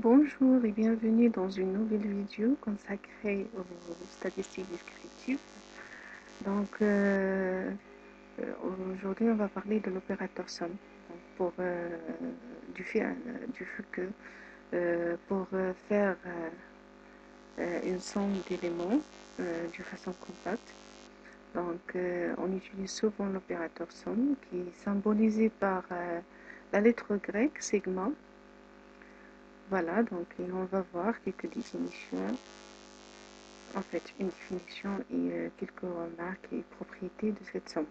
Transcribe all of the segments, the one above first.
Bonjour et bienvenue dans une nouvelle vidéo consacrée aux statistiques descriptives. Donc, aujourd'hui, on va parler de l'opérateur somme. Donc, du fait que pour faire une somme d'éléments de façon compacte, donc on utilise souvent l'opérateur somme qui est symbolisé par la lettre grecque sigma. Voilà, donc et on va voir quelques définitions, en fait une définition et quelques remarques et propriétés de cette somme.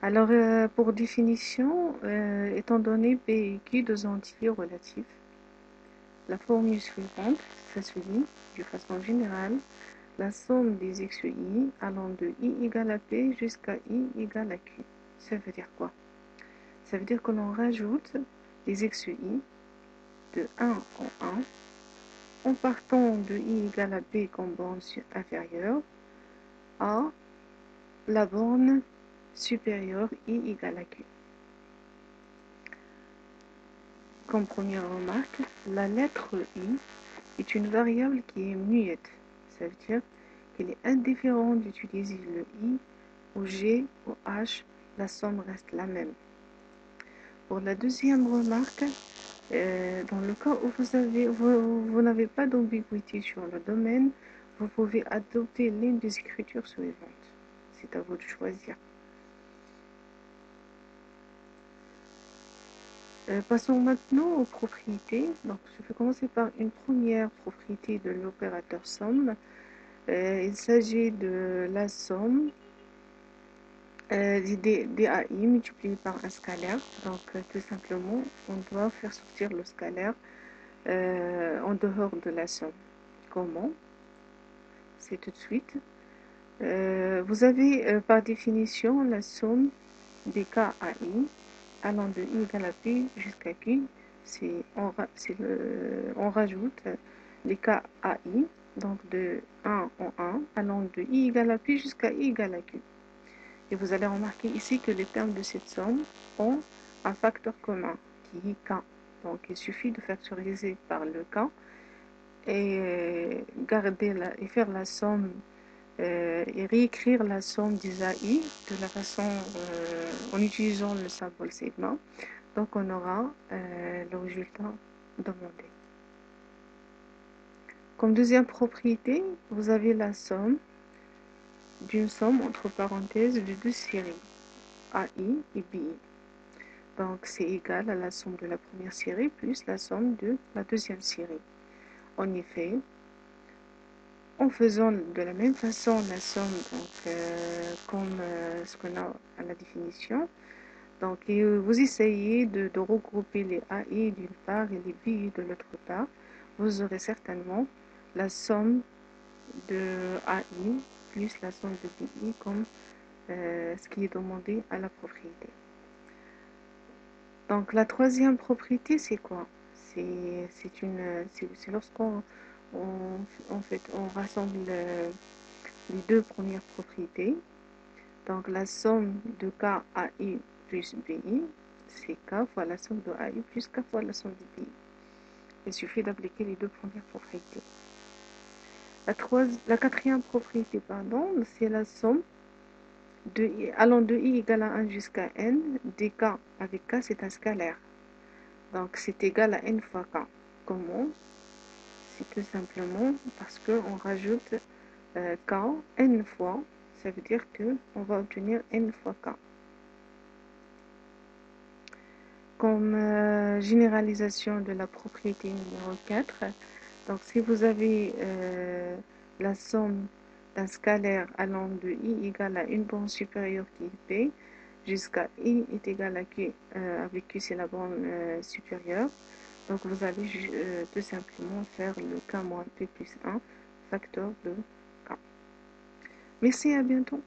Alors pour définition, étant donné P et Q deux entiers relatifs, la formule suivante, ça se lit de façon générale, la somme des x et y allant de i égale à P jusqu'à i égale à Q. Ça veut dire quoi? Ça veut dire que l'on rajoute les x et y de 1 en 1 en partant de i égale à b comme borne inférieure à la borne supérieure i égale à q. Comme première remarque, la lettre i est une variable qui est muette. Ça veut dire qu'il est indifférent d'utiliser le i ou g ou h, la somme reste la même. Pour la deuxième remarque, dans le cas où vous n'avez pas d'ambiguïté sur le domaine, vous pouvez adopter l'une des écritures suivantes. C'est à vous de choisir. Passons maintenant aux propriétés. Donc, je vais commencer par une première propriété de l'opérateur somme. Il s'agit de la somme des AI multiplié par un scalaire. Donc, tout simplement, on doit faire sortir le scalaire en dehors de la somme. Comment? C'est tout de suite. Vous avez par définition la somme des cas AI allant de i égale à p jusqu'à q. On rajoute les cas AI, donc de 1 en 1, allant de i égale à p jusqu'à i égale à q. Et vous allez remarquer ici que les termes de cette somme ont un facteur commun qui est k. Donc il suffit de factoriser par le k et faire la somme et réécrire la somme des AI de la façon en utilisant le symbole sigma. Donc on aura le résultat demandé. Comme deuxième propriété, vous avez la somme d'une somme entre parenthèses de deux séries AI et BI. Donc c'est égal à la somme de la première série plus la somme de la deuxième série. En effet, en faisant de la même façon la somme, donc, comme ce qu'on a à la définition, donc vous essayez de regrouper les AI d'une part et les BI de l'autre part, vous aurez certainement la somme de AI plus la somme de BI comme ce qui est demandé à la propriété. Donc la troisième propriété, c'est quoi? C'est lorsqu'on on rassemble les deux premières propriétés. Donc la somme de k AI plus BI, c'est k fois la somme de AI plus k fois la somme de BI. Il suffit d'appliquer les deux premières propriétés. La quatrième propriété, c'est la somme allant de i égale à 1 jusqu'à n, dk avec k, c'est un scalaire. Donc c'est égal à n fois k. Comment? C'est tout simplement parce qu'on rajoute k n fois, ça veut dire qu'on va obtenir n fois k. Comme généralisation de la propriété numéro 4, donc si vous avez la somme d'un scalaire allant de i égale à une borne supérieure qui est p, jusqu'à i est égal à q, avec q c'est la borne supérieure, donc vous allez tout simplement faire le k moins p plus 1, facteur de k. Merci, à bientôt.